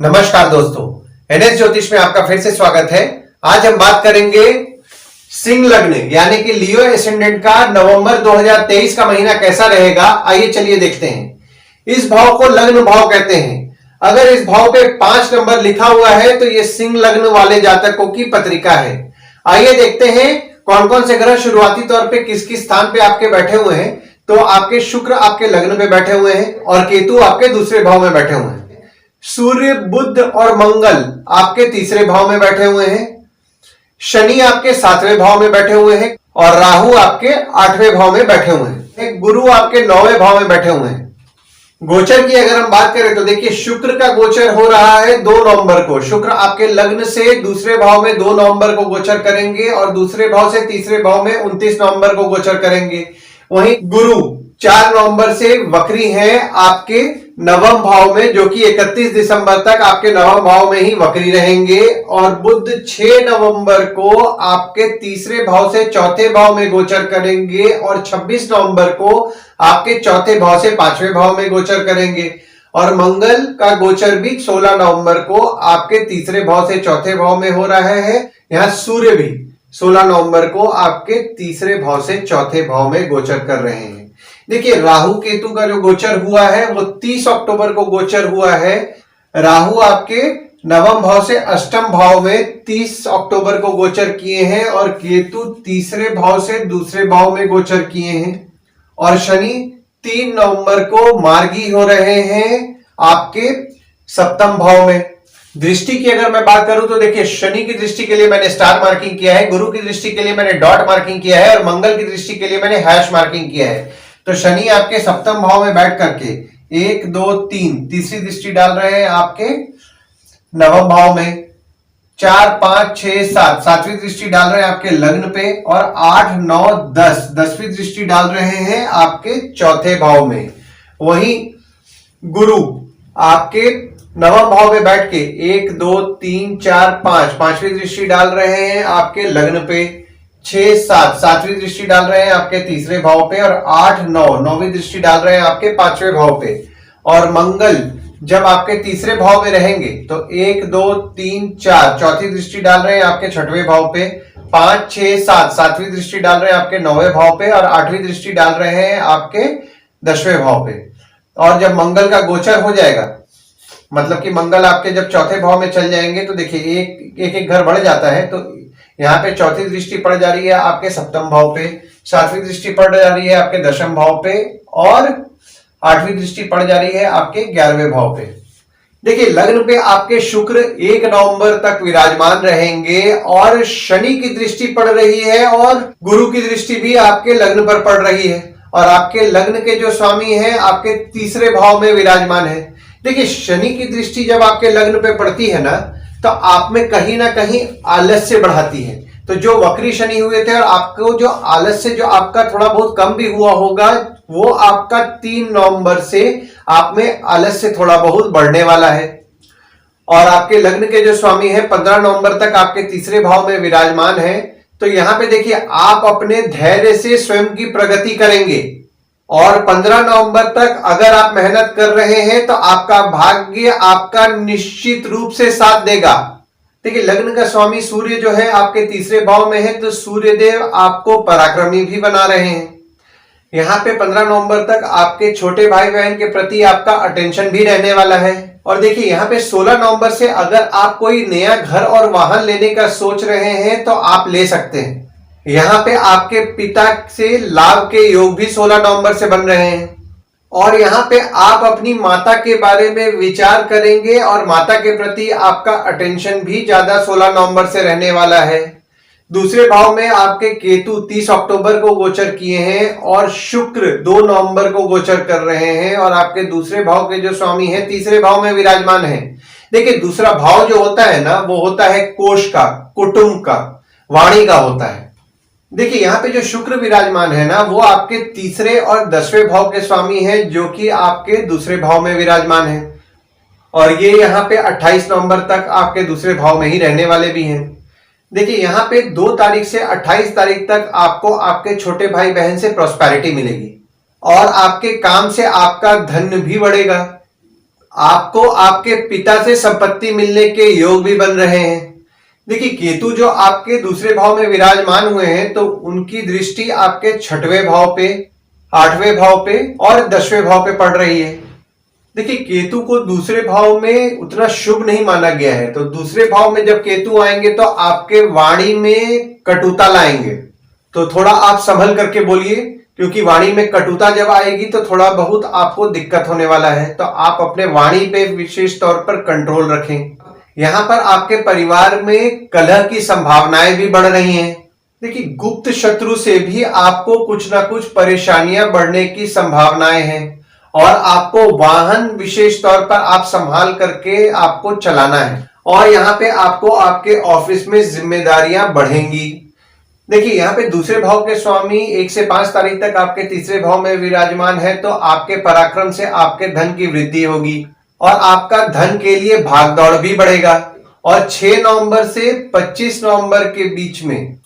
नमस्कार दोस्तों, एनएस ज्योतिष में आपका फिर से स्वागत है। आज हम बात करेंगे सिंह लग्न यानी कि लियो एसेंडेंट का नवंबर 2023 का महीना कैसा रहेगा। आइए चलिए देखते हैं। इस भाव को लग्न भाव कहते हैं। अगर इस भाव पे 5 नंबर लिखा हुआ है तो ये सिंह लग्न वाले जातकों की पत्रिका है। आइए देखते हैं कौन कौन से ग्रह शुरुआती तौर पे किस किस स्थान पे आपके बैठे हुए हैं। तो आपके शुक्र आपके लग्न में बैठे हुए हैं और केतु आपके दूसरे भाव में बैठे हुए हैं। सूर्य, बुध और मंगल आपके तीसरे भाव में बैठे हुए हैं। शनि आपके 7वें भाव में बैठे हुए हैं और राहु आपके 8वें भाव में बैठे हुए हैं। गुरु आपके 9वें भाव में बैठे हुए हैं। गोचर की अगर हम बात करें तो देखिए, शुक्र का गोचर हो रहा है 2 नवंबर को। शुक्र आपके लग्न से दूसरे भाव में 2 नवंबर को गोचर करेंगे और दूसरे भाव से तीसरे भाव में 29 नवंबर को गोचर करेंगे। वहीं गुरु 4 नवंबर से वक्री है आपके नवम भाव में, जो कि 31 दिसंबर तक आपके नवम भाव में ही वक्री रहेंगे। और बुध 6 नवंबर को आपके तीसरे भाव से चौथे भाव में गोचर करेंगे और 26 नवंबर को आपके चौथे भाव से 5वें भाव में गोचर करेंगे। और मंगल का गोचर भी 16 नवंबर को आपके तीसरे भाव से चौथे भाव में हो रहा है। यहां सूर्य भी 16 नवंबर को आपके तीसरे भाव से चौथे भाव में गोचर कर रहे हैं। देखिए, राहु केतु का जो गोचर हुआ है वो 30 अक्टूबर को गोचर हुआ है। राहु आपके नवम भाव से अष्टम भाव में 30 अक्टूबर को गोचर किए हैं और केतु तीसरे भाव से दूसरे भाव में गोचर किए हैं। और शनि 3 नवंबर को मार्गी हो रहे हैं आपके सप्तम भाव में। दृष्टि की अगर मैं बात करूं तो देखिए, शनि की दृष्टि के लिए मैंने स्टार मार्किंग किया है, गुरु की दृष्टि के लिए मैंने डॉट मार्किंग किया है और मंगल की दृष्टि के लिए मैंने हैश मार्किंग किया है। तो शनि आपके सप्तम भाव में बैठ करके 1 2 3 तीसरी दृष्टि डाल रहे हैं आपके नवम भाव में। 4 5 6 7 सातवीं दृष्टि डाल रहे हैं आपके लग्न पे और 8 9 10 10वीं दृष्टि डाल रहे हैं आपके चौथे भाव में। वहीं गुरु आपके नवम भाव में बैठ के 1 2 3 4 5 पांचवी दृष्टि डाल रहे हैं आपके लग्न पे। 6 7 सातवीं दृष्टि डाल रहे हैं आपके तीसरे भाव पे और 8 9 नौवीं दृष्टि डाल रहे हैं आपके 5वें भाव पे। और मंगल जब आपके तीसरे भाव में रहेंगे तो 1 2 3 4 चौथी दृष्टि डाल रहे हैं आपके 6वें भाव पे। 5 6 7 सातवीं दृष्टि डाल रहे हैं आपके 9वें भाव पे और 8वीं दृष्टि डाल रहे हैं आपके 10वें भाव पे। और जब मंगल का गोचर हो जाएगा, मतलब कि मंगल आपके जब चौथे भाव में चल जाएंगे तो देखिए एक घर बढ़ जाता है। तो यहाँ पे चौथी दृष्टि पड़ जा रही है आपके सप्तम भाव पे, 7वीं दृष्टि पड़ जा रही है आपके दशम भाव पे और 8वीं दृष्टि पड़ जा रही है आपके 11वें भाव पे। देखिए, लग्न पे आपके शुक्र 1 नवंबर तक विराजमान रहेंगे और शनि की दृष्टि पड़ रही है और गुरु की दृष्टि भी आपके लग्न पर पड़ रही है। और आपके लग्न के जो स्वामी हैं आपके तीसरे भाव में विराजमान है। देखिए, शनि की दृष्टि जब आपके लग्न पे पड़ती है ना, तो आप में कहीं ना कहीं आलस्य बढ़ाती है। तो जो वक्री शनि हुए थे और आपको जो आलस्य जो आपका थोड़ा बहुत कम भी हुआ होगा, वो आपका 3 नवंबर से आप में आलस्य थोड़ा बहुत बढ़ने वाला है। और आपके लग्न के जो स्वामी है 15 नवंबर तक आपके तीसरे भाव में विराजमान है। तो यहां पे देखिए, आप अपने धैर्य से स्वयं की प्रगति करेंगे और 15 नवंबर तक अगर आप मेहनत कर रहे हैं तो आपका भाग्य आपका निश्चित रूप से साथ देगा। देखिए, लग्न का स्वामी सूर्य जो है आपके तीसरे भाव में है, तो सूर्य देव आपको पराक्रमी भी बना रहे हैं। यहां पे 15 नवंबर तक आपके छोटे भाई बहन के प्रति आपका अटेंशन भी रहने वाला है। और देखिए, यहाँ पे 16 नवंबर से अगर आप कोई नया घर और वाहन लेने का सोच रहे हैं तो आप ले सकते हैं। यहाँ पे आपके पिता से लाभ के योग भी 16 नवंबर से बन रहे हैं। और यहाँ पे आप अपनी माता के बारे में विचार करेंगे और माता के प्रति आपका अटेंशन भी ज्यादा 16 नवंबर से रहने वाला है। दूसरे भाव में आपके केतु 30 अक्टूबर को गोचर किए हैं और शुक्र 2 नवंबर को गोचर कर रहे हैं और आपके दूसरे भाव के जो स्वामी हैं तीसरे भाव में विराजमान है। देखिए, दूसरा भाव जो होता है ना, वो होता है कोष का, कुटुंब का, वाणी का होता है। देखिए, यहाँ पे जो शुक्र विराजमान है ना, वो आपके तीसरे और 10वें भाव के स्वामी हैं, जो कि आपके दूसरे भाव में विराजमान है। और ये यहाँ पे 28 नवंबर तक आपके दूसरे भाव में ही रहने वाले भी हैं। देखिए, यहाँ पे 2 तारीख से 28 तारीख तक आपको आपके छोटे भाई बहन से प्रॉस्पेरिटी मिलेगी और आपके काम से आपका धन भी बढ़ेगा। आपको आपके पिता से संपत्ति मिलने के योग भी बन रहे हैं। देखिए केतु जो आपके दूसरे भाव में विराजमान हुए हैं तो उनकी दृष्टि आपके 6वें भाव पे, 8वें भाव पे और 10वें भाव पे पड़ रही है। देखिए केतु को दूसरे भाव में उतना शुभ नहीं माना गया है, तो दूसरे भाव में जब केतु आएंगे तो आपके वाणी में कटुता लाएंगे, तो थोड़ा आप संभल करके बोलिए, क्योंकि वाणी में कटुता जब आएगी तो थोड़ा बहुत आपको दिक्कत होने वाला है। तो आप अपने वाणी पे विशेष तौर पर कंट्रोल रखें। यहाँ पर आपके परिवार में कलह की संभावनाएं भी बढ़ रही हैं। देखिए गुप्त शत्रु से भी आपको कुछ ना कुछ परेशानियां बढ़ने की संभावनाएं हैं और आपको वाहन विशेष तौर पर आप संभाल करके आपको चलाना है और यहाँ पे आपको आपके ऑफिस में जिम्मेदारियां बढ़ेंगी। देखिए यहाँ पे दूसरे भाव के स्वामी 1 से 5 तारीख तक आपके तीसरे भाव में विराजमान है, तो आपके पराक्रम से आपके धन की वृद्धि होगी और आपका धन के लिए भाग दौड़ भी बढ़ेगा। और 6 नवंबर से 25 नवंबर के बीच में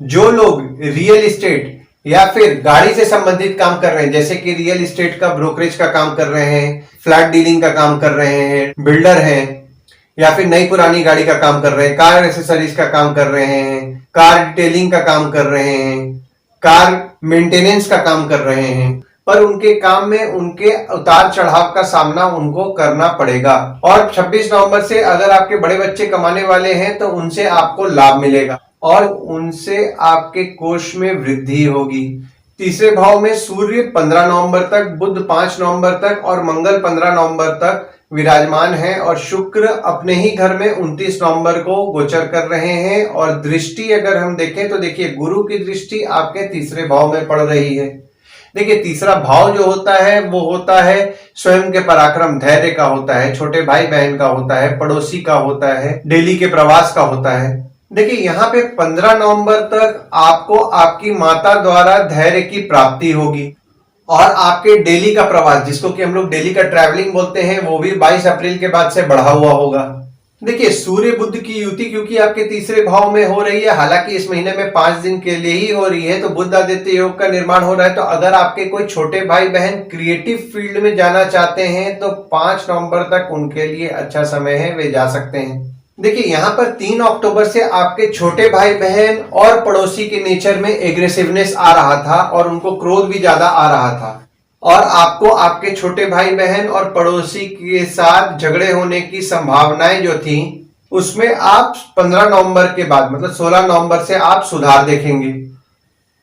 जो लोग रियल एस्टेट या फिर गाड़ी से संबंधित काम कर रहे हैं, जैसे कि रियल एस्टेट का ब्रोकरेज का काम कर रहे हैं, फ्लैट डीलिंग का काम कर रहे हैं, बिल्डर हैं, या फिर नई पुरानी गाड़ी का काम कर रहे हैं, कार एक्सेसरीज का काम कर रहे हैं, कार डिटेलिंग का काम कर रहे हैं, कार मेंटेनेंस का काम कर रहे हैं, पर उनके काम में उनके उतार चढ़ाव का सामना उनको करना पड़ेगा। और 26 नवंबर से अगर आपके बड़े बच्चे कमाने वाले हैं तो उनसे आपको लाभ मिलेगा और उनसे आपके कोष में वृद्धि होगी। तीसरे भाव में सूर्य 15 नवंबर तक, बुध 5 नवंबर तक और मंगल 15 नवंबर तक विराजमान है और शुक्र अपने ही घर में 29 नवंबर को गोचर कर रहे हैं। और दृष्टि अगर हम देखें तो देखिए गुरु की दृष्टि आपके तीसरे भाव में पड़ रही है। देखिए तीसरा भाव जो होता है वो होता है स्वयं के पराक्रम, धैर्य का होता है, छोटे भाई बहन का होता है, पड़ोसी का होता है, डेली के प्रवास का होता है। देखिए यहाँ पे 15 नवंबर तक आपको आपकी माता द्वारा धैर्य की प्राप्ति होगी और आपके डेली का प्रवास, जिसको कि हम लोग डेली का ट्रैवलिंग बोलते हैं, वो भी 22 अप्रैल के बाद से बढ़ा हुआ होगा। देखिए सूर्य बुध की युति क्योंकि आपके तीसरे भाव में हो रही है, हालांकि इस महीने में 5 दिन के लिए ही हो रही है, तो बुध आदित्य योग का निर्माण हो रहा है। तो अगर आपके कोई छोटे भाई बहन क्रिएटिव फील्ड में जाना चाहते हैं तो 5 नवंबर तक उनके लिए अच्छा समय है, वे जा सकते हैं। देखिए यहाँ पर 3 अक्टूबर से आपके छोटे भाई बहन और पड़ोसी के नेचर में एग्रेसिवनेस आ रहा था और उनको क्रोध भी ज्यादा आ रहा था और आपको आपके छोटे भाई बहन और पड़ोसी के साथ झगड़े होने की संभावनाएं जो थी उसमें आप 15 नवंबर के बाद मतलब 16 नवंबर से आप सुधार देखेंगे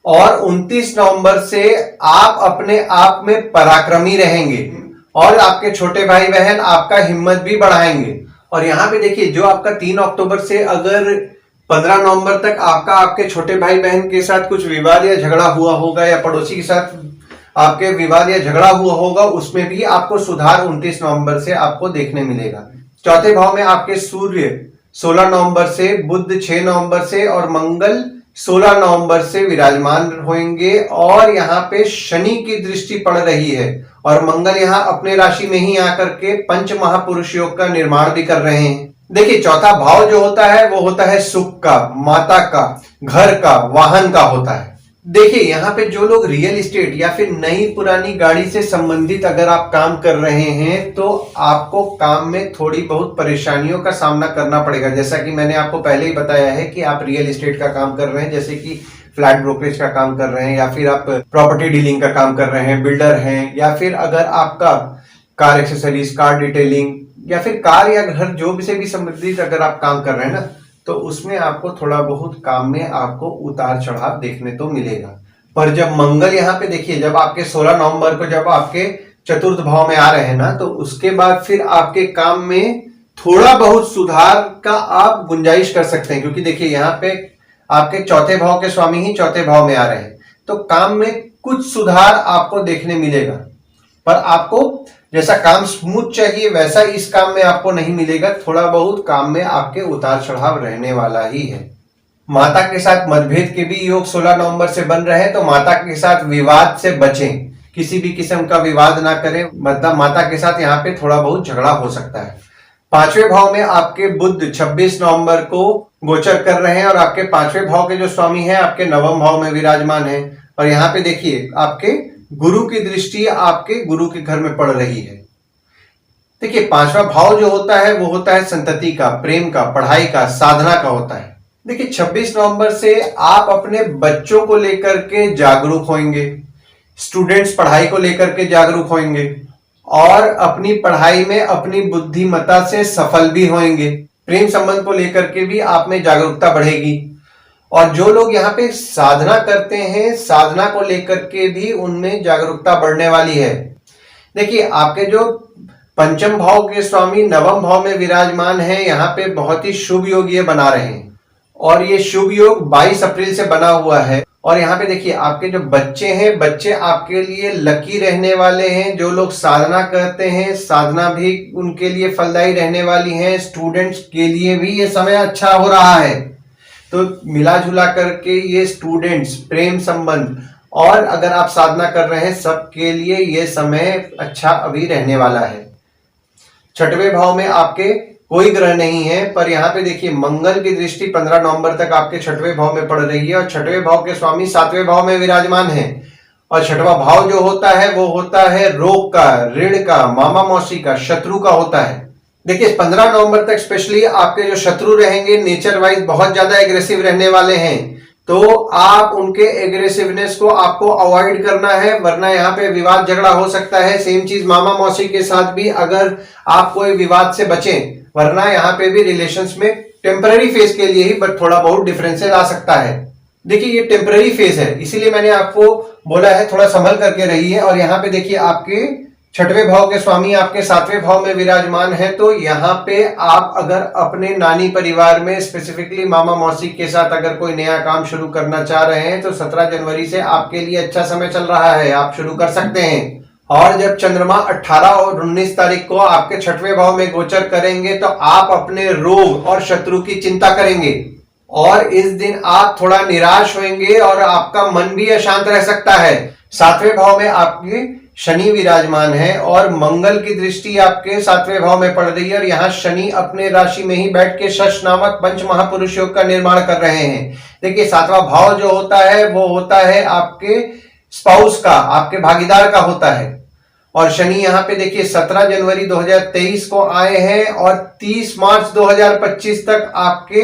और 29 नवंबर से आप अपने आप में पराक्रमी रहेंगे और आपके छोटे भाई बहन आपका हिम्मत भी बढ़ाएंगे। और यहाँ पे देखिए जो आपका 3 अक्टूबर से अगर 15 नवंबर तक आपका आपके छोटे भाई बहन के साथ कुछ विवाद या झगड़ा हुआ होगा या पड़ोसी के साथ आपके विवाद या झगड़ा हुआ होगा, उसमें भी आपको सुधार 29 नवंबर से आपको देखने मिलेगा। चौथे भाव में आपके सूर्य 16 नवंबर से, बुध 6 नवंबर से और मंगल 16 नवंबर से विराजमान होंगे और यहाँ पे शनि की दृष्टि पड़ रही है और मंगल यहाँ अपने राशि में ही आकर के पंच महापुरुष योग का निर्माण भी कर रहे हैं। देखिए चौथा भाव जो होता है वो होता है सुख का, माता का, घर का, वाहन का होता है। देखिए यहाँ पे जो लोग रियल एस्टेट या फिर नई पुरानी गाड़ी से संबंधित अगर आप काम कर रहे हैं तो आपको काम में थोड़ी बहुत परेशानियों का सामना करना पड़ेगा। जैसा कि मैंने आपको पहले ही बताया है कि आप रियल एस्टेट का काम कर रहे हैं, जैसे कि फ्लैट ब्रोकरेज का काम कर रहे हैं या फिर आप प्रॉपर्टी डीलिंग का काम कर रहे हैं, बिल्डर हैं, या फिर अगर आपका कार एक्सेसरीज, कार डिटेलिंग या फिर कार या घर जो भी से भी संबंधित अगर आप काम कर रहे हैं ना, तो उसमें आपको थोड़ा बहुत काम में आपको उतार चढ़ाव देखने तो मिलेगा। पर जब मंगल यहाँ पे देखिए जब आपके 16 नवंबर को जब आपके चतुर्थ भाव में आ रहे हैं ना, तो उसके बाद फिर आपके काम में थोड़ा बहुत सुधार का आप गुंजाइश कर सकते हैं, क्योंकि देखिए यहाँ पे आपके चौथे भाव के स्वामी ही चौथे भाव में आ रहे हैं, तो काम में कुछ सुधार आपको देखने मिलेगा। पर आपको जैसा काम स्मूथ चाहिए वैसा इस काम में आपको नहीं मिलेगा, थोड़ा बहुत काम में आपके उतार चढ़ाव रहने वाला ही है। माता के साथ मतभेद के भी योग 16 नवंबर से बन रहे हैं, तो माता के साथ विवाद से बचें, किसी भी किस्म का विवाद ना करें, मतलब माता के साथ यहाँ पे थोड़ा बहुत झगड़ा हो सकता है। 5वें भाव में आपके बुध 26 नवंबर को गोचर कर रहे हैं और आपके 5वें भाव के जो स्वामी हैं आपके 9वें भाव में विराजमान है और यहाँ पे देखिए आपके गुरु की दृष्टि आपके गुरु के घर में पड़ रही है। देखिए, पांचवा भाव जो होता है वो होता है संतति का, प्रेम का, पढ़ाई का, साधना का होता है। देखिए, 26 नवंबर से आप अपने बच्चों को लेकर के जागरूक होंगे, स्टूडेंट्स पढ़ाई को लेकर के जागरूक होंगे और अपनी पढ़ाई में अपनी बुद्धिमत्ता से सफल भी होंगे। प्रेम संबंध को लेकर के भी आप में जागरूकता बढ़ेगी। और जो लोग यहाँ पे साधना करते हैं, साधना को लेकर के भी उनमें जागरूकता बढ़ने वाली है। देखिए, आपके जो पंचम भाव के स्वामी नवम भाव में विराजमान है, यहाँ पे बहुत ही शुभ योग ये बना रहे हैं और ये शुभ योग 22 अप्रैल से बना हुआ है। और यहाँ पे देखिए, आपके जो बच्चे हैं, बच्चे आपके लिए लकी रहने वाले हैं। जो लोग साधना करते हैं, साधना भी उनके लिए फलदायी रहने वाली है। स्टूडेंट्स के लिए भी ये समय अच्छा हो रहा है। तो मिला जुला करके ये स्टूडेंट्स, प्रेम संबंध और अगर आप साधना कर रहे हैं, सबके लिए ये समय अच्छा अभी रहने वाला है। छठवें भाव में आपके कोई ग्रह नहीं है, पर यहाँ पे देखिए मंगल की दृष्टि 15 नवंबर तक आपके छठवें भाव में पड़ रही है और छठवें भाव के स्वामी 7वें भाव में विराजमान है। और छठवां भाव जो होता है वो होता है रोग का, ऋण का, मामा मौसी का, शत्रु का होता है। देखिए, 15 नवंबर तक स्पेशली आपके जो शत्रु रहेंगे नेचर वाइज बहुत ज्यादा एग्रेसिव रहने वाले हैं, तो आप उनके एग्रेसिवनेस को आपको अवॉइड करना है, वरना यहाँ पे विवाद झगड़ा हो सकता है। सेम चीज मामा मौसी के साथ भी अगर आप कोई विवाद से बचें, वरना यहाँ पे भी रिलेशंस में टेम्पररी फेज के लिए ही बट थोड़ा बहुत डिफरेंसेस आ सकता है। देखिए, ये टेम्पररी फेज है, इसीलिए मैंने आपको बोला है थोड़ा संभल करके रहिए। और यहाँ पे देखिए, आपके छठवें भाव के स्वामी आपके 7वें भाव में विराजमान है, तो यहाँ पे आप अगर अपने नानी परिवार में स्पेसिफिकली मामा मौसी के साथ अगर कोई नया काम शुरू करना चाह रहे हैं तो 17 जनवरी से आपके लिए अच्छा समय चल रहा है, आप शुरू कर सकते हैं। और जब चंद्रमा 18 और 19 तारीख को आपके छठवें भाव में गोचर करेंगे तो आप अपने रोग और शत्रु की चिंता करेंगे और इस दिन आप थोड़ा निराश होंगे और आपका मन भी अशांत रह सकता है। 7वें भाव में आपके शनि विराजमान है और मंगल की दृष्टि आपके 7वें भाव में पड़ रही है और यहाँ शनि अपने राशि में ही बैठ के शश नामक पंच महापुरुष योग का निर्माण कर रहे हैं। देखिए, 7वां भाव जो होता है वो होता है आपके स्पाउस का, आपके भागीदार का होता है। और शनि यहाँ पे देखिए 17 जनवरी 2023 को आए हैं और 30 मार्च 2025 तक आपके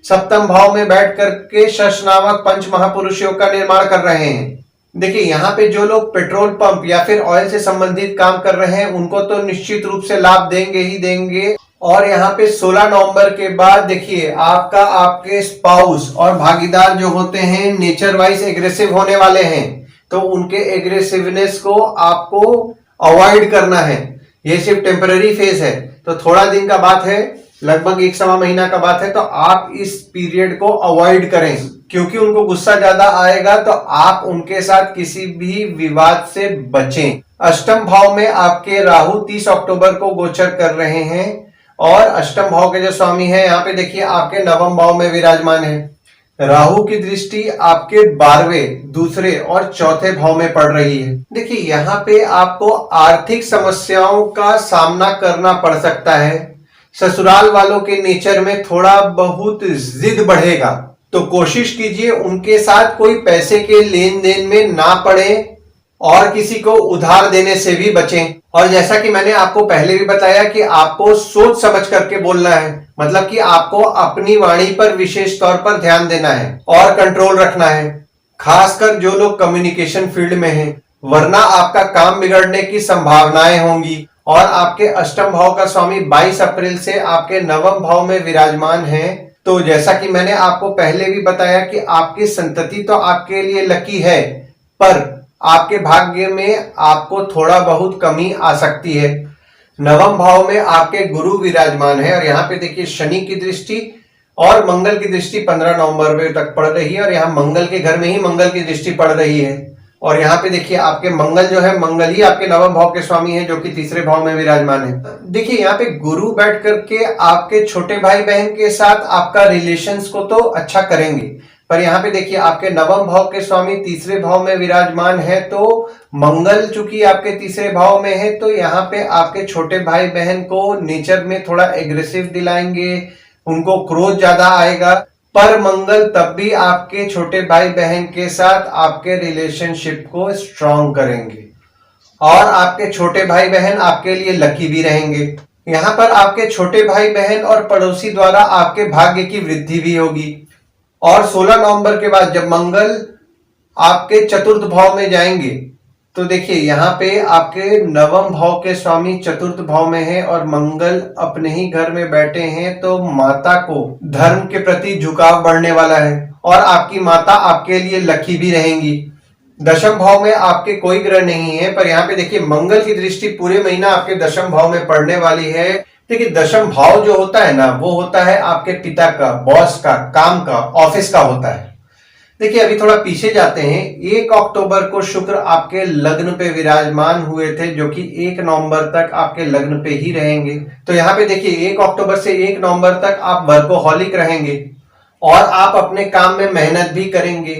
सप्तम भाव में बैठ करके शश नामक पंच महापुरुष योग का निर्माण कर रहे हैं। देखिए, यहाँ पे जो लोग पेट्रोल पंप या फिर ऑयल से संबंधित काम कर रहे हैं उनको तो निश्चित रूप से लाभ देंगे ही देंगे। और यहाँ पे 16 नवंबर के बाद देखिए आपका आपके स्पाउस और भागीदार जो होते हैं नेचर वाइज एग्रेसिव होने वाले हैं, तो उनके एग्रेसिवनेस को आपको अवॉइड करना है। ये सिर्फ टेम्पररी फेज है, तो थोड़ा दिन का बात है, लगभग 1 महीना का बात है, तो आप इस पीरियड को अवॉइड करें क्योंकि उनको गुस्सा ज्यादा आएगा, तो आप उनके साथ किसी भी विवाद से बचें। अष्टम भाव में आपके राहु 30 अक्टूबर को गोचर कर रहे हैं और अष्टम भाव के जो स्वामी है यहाँ पे देखिए आपके नवम भाव में विराजमान है। राहु की दृष्टि आपके 12वें, दूसरे और चौथे भाव में पड़ रही है। देखिए, यहाँ पे आपको आर्थिक समस्याओं का सामना करना पड़ सकता है। ससुराल वालों के नेचर में थोड़ा बहुत जिद बढ़ेगा, तो कोशिश कीजिए उनके साथ कोई पैसे के लेन देन में ना पड़े और किसी को उधार देने से भी बचें। और जैसा कि मैंने आपको पहले भी बताया कि आपको सोच समझ करके बोलना है, मतलब कि आपको अपनी वाणी पर विशेष तौर पर ध्यान देना है और कंट्रोल रखना है, खासकर जो लोग कम्युनिकेशन फील्ड में हैं, वरना आपका काम बिगड़ने की संभावनाएं होंगी। और आपके अष्टम भाव का स्वामी 22 अप्रैल से आपके नवम भाव में विराजमान है, तो जैसा कि मैंने आपको पहले भी बताया कि आपकी संतति तो आपके लिए लकी है, पर आपके भाग्य में आपको थोड़ा बहुत कमी आ सकती है। नवम भाव में आपके गुरु विराजमान है और यहाँ पे देखिए शनि की दृष्टि और मंगल की दृष्टि 15 नवंबर तक पड़ रही है और यहाँ मंगल के घर में ही मंगल की दृष्टि पड़ रही है। और यहाँ पे देखिए आपके मंगल जो है, मंगल ही आपके नवम भाव के स्वामी है जो कि तीसरे भाव में विराजमान है। देखिए, यहाँ पे गुरु बैठ करके आपके छोटे भाई बहन के साथ आपका रिलेशंस को तो अच्छा करेंगे, पर यहाँ पे देखिए आपके नवम भाव के स्वामी तीसरे भाव में विराजमान है, तो मंगल चूंकि आपके तीसरे भाव में है, तो यहाँ पे आपके छोटे भाई बहन को नेचर में थोड़ा एग्रेसिव दिलाएंगे, उनको क्रोध ज्यादा आएगा। पर मंगल तब भी आपके छोटे भाई बहन के साथ आपके रिलेशनशिप को स्ट्रॉन्ग करेंगे। और आपके छोटे भाई बहन आपके लिए लकी भी रहेंगे। यहाँ पर आपके छोटे भाई बहन और पड़ोसी द्वारा आपके भाग्य की वृद्धि भी होगी। और 16 नवंबर के बाद जब मंगल आपके चतुर्थ भाव में जाएंगे तो देखिए यहाँ पे आपके नवम भाव के स्वामी चतुर्थ भाव में है और मंगल अपने ही घर में बैठे हैं, तो माता को धर्म के प्रति झुकाव बढ़ने वाला है और आपकी माता आपके लिए लकी भी रहेंगी। दशम भाव में आपके कोई ग्रह नहीं है, पर यहाँ पे देखिए मंगल की दृष्टि पूरे महीना आपके दशम भाव में पड़ने वाली है। देखिए दशम भाव जो होता है ना, वो होता है आपके पिता का, बॉस का, काम का, ऑफिस का होता है। देखिए अभी थोड़ा पीछे जाते हैं। 1 अक्टूबर को शुक्र आपके लग्न पे विराजमान हुए थे, जो कि 1 नवंबर तक आपके लग्न पे ही रहेंगे। तो यहाँ पे देखिए 1 अक्टूबर से 1 नवंबर तक आप वर्कोहॉलिक रहेंगे और आप अपने काम में मेहनत भी करेंगे।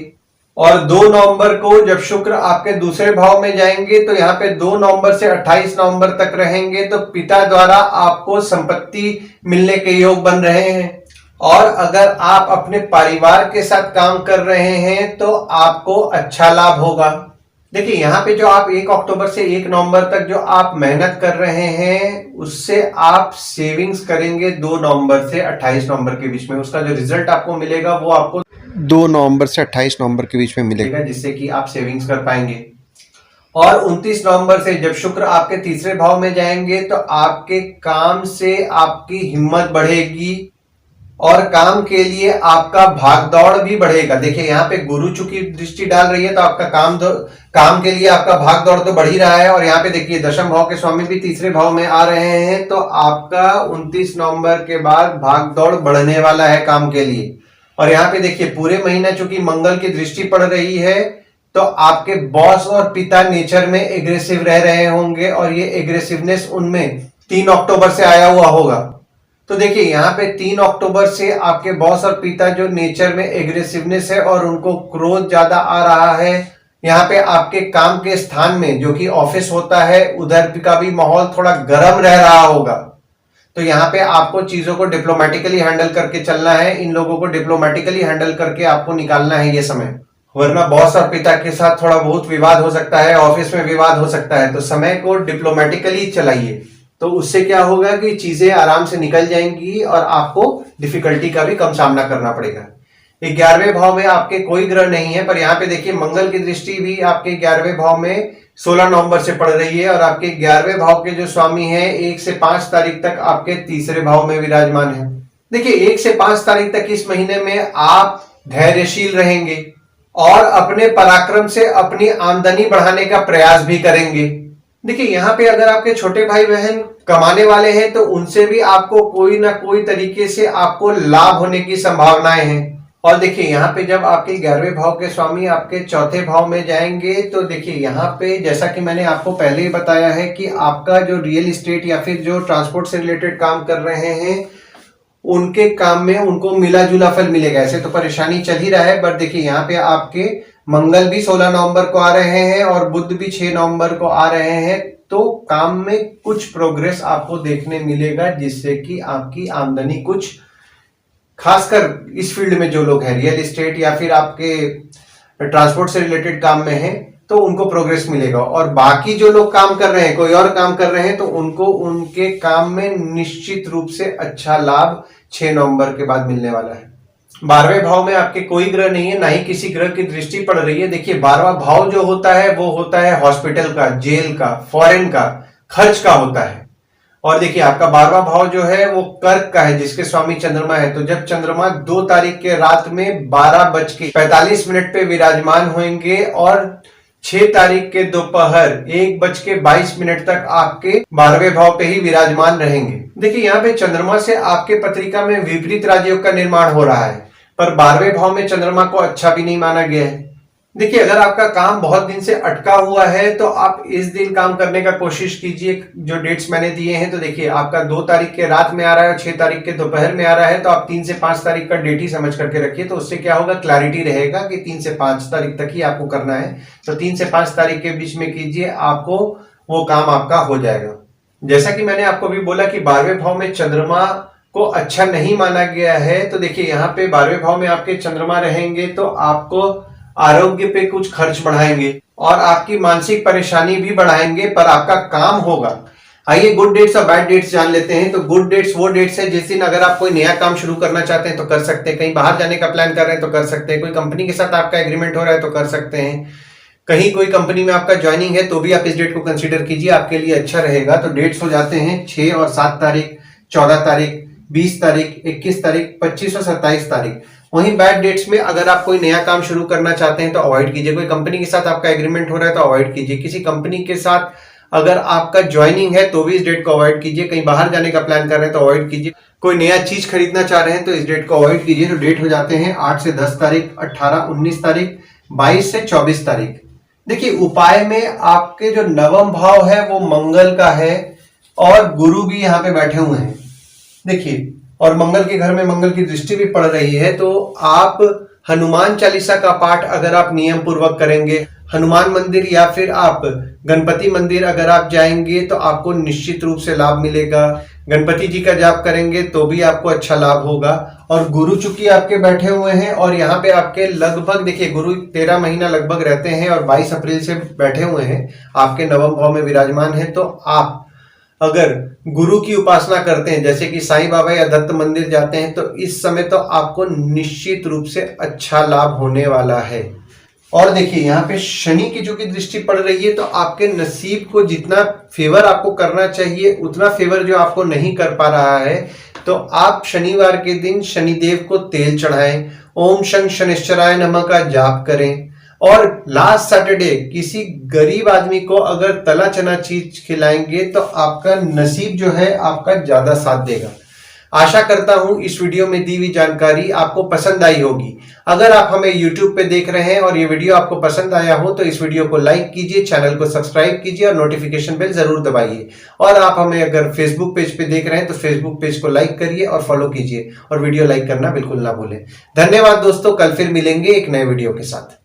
और 2 नवंबर को जब शुक्र आपके दूसरे भाव में जाएंगे तो यहाँ पे 2 नवंबर से 28 नवंबर तक रहेंगे, तो पिता द्वारा आपको संपत्ति मिलने के योग बन रहे हैं। और अगर आप अपने परिवार के साथ काम कर रहे हैं तो आपको अच्छा लाभ होगा। देखिए यहाँ पे जो आप 1 अक्टूबर से 1 नवंबर तक जो आप मेहनत कर रहे हैं, उससे आप सेविंग्स करेंगे 2 नवंबर से 28 नवंबर के बीच में। उसका जो रिजल्ट आपको मिलेगा वो आपको 2 नवंबर से 28 नवंबर के बीच में मिलेगा, जिससे कि आप सेविंग्स कर पाएंगे। और 29 नवंबर से जब शुक्र आपके तीसरे भाव में जाएंगे तो आपके काम से आपकी हिम्मत बढ़ेगी और काम के लिए आपका भाग दौड़ भी बढ़ेगा। देखिए यहाँ पे गुरु चूंकि दृष्टि डाल रही है तो आपका काम के लिए आपका भाग दौड़ तो बढ़ ही रहा है। और यहाँ पे देखिए दशम भाव के स्वामी भी तीसरे भाव में आ रहे हैं, तो आपका 29 नवंबर के बाद भाग दौड़ बढ़ने वाला है काम के लिए। और यहाँ पे देखिए पूरे महीना चूंकि मंगल की दृष्टि पड़ रही है, तो आपके बॉस और पिता नेचर में एग्रेसिव रह रहे होंगे और ये एग्रेसिवनेस उनमें 3 अक्टूबर से आया हुआ होगा। तो देखिए यहाँ पे 3 अक्टूबर से आपके बॉस और पिता जो नेचर में एग्रेसिवनेस है और उनको क्रोध ज्यादा आ रहा है, यहाँ पे आपके काम के स्थान में जो कि ऑफिस होता है उधर का भी माहौल थोड़ा गर्म रह रहा होगा। तो यहाँ पे आपको चीजों को डिप्लोमेटिकली हैंडल करके चलना है, इन लोगों को डिप्लोमेटिकली हैंडल करके आपको निकालना है ये समय, वरना बॉस और पिता के साथ थोड़ा बहुत विवाद हो सकता है, ऑफिस में विवाद हो सकता है। तो समय को डिप्लोमेटिकली चलाइए, तो उससे क्या होगा कि चीजें आराम से निकल जाएंगी और आपको डिफिकल्टी का भी कम सामना करना पड़ेगा। 11वें भाव में आपके कोई ग्रह नहीं है, पर यहाँ पे देखिए मंगल की दृष्टि भी आपके 11वें भाव में 16 नवंबर से पड़ रही है और आपके 11वें भाव के जो स्वामी हैं 1 से 5 तारीख तक आपके तीसरे भाव में विराजमान है। देखिए 1 से 5 तारीख तक इस महीने में आप धैर्यशील रहेंगे और अपने पराक्रम से अपनी आमदनी बढ़ाने का प्रयास भी करेंगे। देखिए यहाँ पे अगर आपके छोटे भाई बहन कमाने वाले हैं तो उनसे भी आपको कोई ना कोई तरीके से आपको लाभ होने की संभावनाएं हैं। और देखिए यहाँ पे जब आपके 11वें भाव के स्वामी आपके चौथे भाव में जाएंगे तो देखिए यहाँ पे जैसा कि मैंने आपको पहले ही बताया है कि आपका जो रियल एस्टेट या फिर जो ट्रांसपोर्ट से रिलेटेड काम कर रहे हैं उनके काम में उनको मिला जुला फल मिलेगा। ऐसे तो परेशानी चल ही रहा है, पर देखिए यहाँ पे आपके मंगल भी 16 नवंबर को आ रहे हैं और बुध भी 6 नवंबर को आ रहे हैं, तो काम में कुछ प्रोग्रेस आपको देखने मिलेगा, जिससे कि आपकी आमदनी कुछ, खासकर इस फील्ड में जो लोग हैं रियल एस्टेट या फिर आपके ट्रांसपोर्ट से रिलेटेड काम में हैं, तो उनको प्रोग्रेस मिलेगा। और बाकी जो लोग काम कर रहे हैं, कोई और काम कर रहे हैं, तो उनको उनके काम में निश्चित रूप से अच्छा लाभ 6 नवंबर के बाद मिलने वाला है। 12वें भाव में आपके कोई ग्रह नहीं है, ना ही किसी ग्रह की दृष्टि पड़ रही है। देखिए 12वां भाव जो होता है वो होता है हॉस्पिटल का, जेल का, फॉरेन का, खर्च का होता है। और देखिए आपका 12वां भाव जो है वो कर्क का है, जिसके स्वामी चंद्रमा है। तो जब चंद्रमा 2 तारीख के रात में 12:45 पे विराजमान होंगे और 6 तारीख के दोपहर 1:22 तक आपके 12वें भाव पे ही विराजमान रहेंगे। देखिए यहाँ पे चंद्रमा से आपके पत्रिका में विपरीत राजयोग का निर्माण हो रहा है, पर 12वें भाव में चंद्रमा को अच्छा भी नहीं माना गया है। देखिए अगर आपका काम बहुत दिन से अटका हुआ है तो आप इस दिन काम करने का कोशिश कीजिए, जो डेट्स मैंने दिए हैं। तो देखिए आपका 2 तारीख के रात में आ रहा है और 6 तारीख के दोपहर में आ रहा है, तो आप 3 से 5 तारीख का डेट ही समझ करके रखिए। तो उससे क्या होगा, क्लैरिटी रहेगा कि 3 से 5 तारीख तक ही आपको करना है। तो 3 से 5 तारीख के बीच में कीजिए, आपको वो काम आपका हो जाएगा। जैसा कि मैंने आपको भी बोला कि 12वें भाव में चंद्रमा को अच्छा नहीं माना गया है, तो देखिए यहाँ पे 12वें भाव में आपके चंद्रमा रहेंगे तो आपको आरोग्य पे कुछ खर्च बढ़ाएंगे और आपकी मानसिक परेशानी भी बढ़ाएंगे, पर आपका काम होगा। आइए गुड डेट्स और बैड डेट्स जान लेते हैं। तो गुड डेट्स वो डेट्स है जिस दिन अगर आप कोई नया काम शुरू करना चाहते हैं तो कर सकते हैं, कहीं बाहर जाने का प्लान कर रहे हैं तो कर सकते हैं, कोई कंपनी के साथ आपका एग्रीमेंट हो रहा है तो कर सकते हैं, कहीं कोई कंपनी में आपका ज्वाइनिंग है तो भी आप इस डेट को कंसीडर कीजिए, आपके लिए अच्छा रहेगा। तो डेट्स हो जाते हैं 6 और 7 तारीख, 14 तारीख, 20 तारीख, 21 तारीख, 25 और 27 तारीख। वहीं बैड डेट्स में अगर आप कोई नया काम शुरू करना चाहते हैं तो अवॉइड कीजिए, कोई कंपनी के साथ आपका एग्रीमेंट हो रहा है तो अवॉइड कीजिए, किसी कंपनी के साथ अगर आपका ज्वाइनिंग है तो भी इस डेट को अवॉइड कीजिए, कहीं बाहर जाने का प्लान कर रहे हैं तो अवॉइड कीजिए, कोई नया चीज खरीदना चाह रहे हैं तो इस डेट को अवॉइड कीजिए। तो डेट हो जाते हैं 8 से 10 तारीख, 18, 19 तारीख, 22 से 24 तारीख। देखिए उपाय में आपके जो नवम भाव है वो मंगल का है और गुरु भी यहाँ पे बैठे हुए हैं, देखिए, और मंगल के घर में मंगल की दृष्टि भी पड़ रही है। तो आप हनुमान चालीसा का पाठ अगर आप नियम पूर्वक करेंगे, हनुमान मंदिर या फिर आप गणपति मंदिर अगर आप जाएंगे तो आपको निश्चित रूप से लाभ मिलेगा। गणपति जी का जाप करेंगे तो भी आपको अच्छा लाभ होगा। और गुरु चूंकि आपके बैठे हुए हैं और यहाँ पे आपके लगभग देखिए गुरु 13 महीना लगभग रहते हैं और 22 अप्रैल से बैठे हुए हैं, आपके नवम भाव में विराजमान है। तो आप अगर गुरु की उपासना करते हैं जैसे कि साईं बाबा या दत्त मंदिर जाते हैं तो इस समय तो आपको निश्चित रूप से अच्छा लाभ होने वाला है। और देखिए यहाँ पे शनि की जो की दृष्टि पड़ रही है तो आपके नसीब को जितना फेवर आपको करना चाहिए उतना फेवर जो आपको नहीं कर पा रहा है, तो आप शनिवार के दिन शनिदेव को तेल चढ़ाएं, ओम शं शनिश्चराय नमः का जाप करें और लास्ट सैटरडे किसी गरीब आदमी को अगर तला चना चीज खिलाएंगे तो आपका नसीब जो है आपका ज्यादा साथ देगा। आशा करता हूं इस वीडियो में दी हुई जानकारी आपको पसंद आई होगी। अगर आप हमें YouTube पे देख रहे हैं और ये वीडियो आपको पसंद आया हो तो इस वीडियो को लाइक कीजिए, चैनल को सब्सक्राइब कीजिए और नोटिफिकेशन बेल जरूर दबाइए। और आप हमें अगर फेसबुक पेज पे देख रहे हैं तो फेसबुक पेज को लाइक करिए और फॉलो कीजिए और वीडियो लाइक करना बिल्कुल ना भूलें। धन्यवाद दोस्तों, कल फिर मिलेंगे एक नए वीडियो के साथ।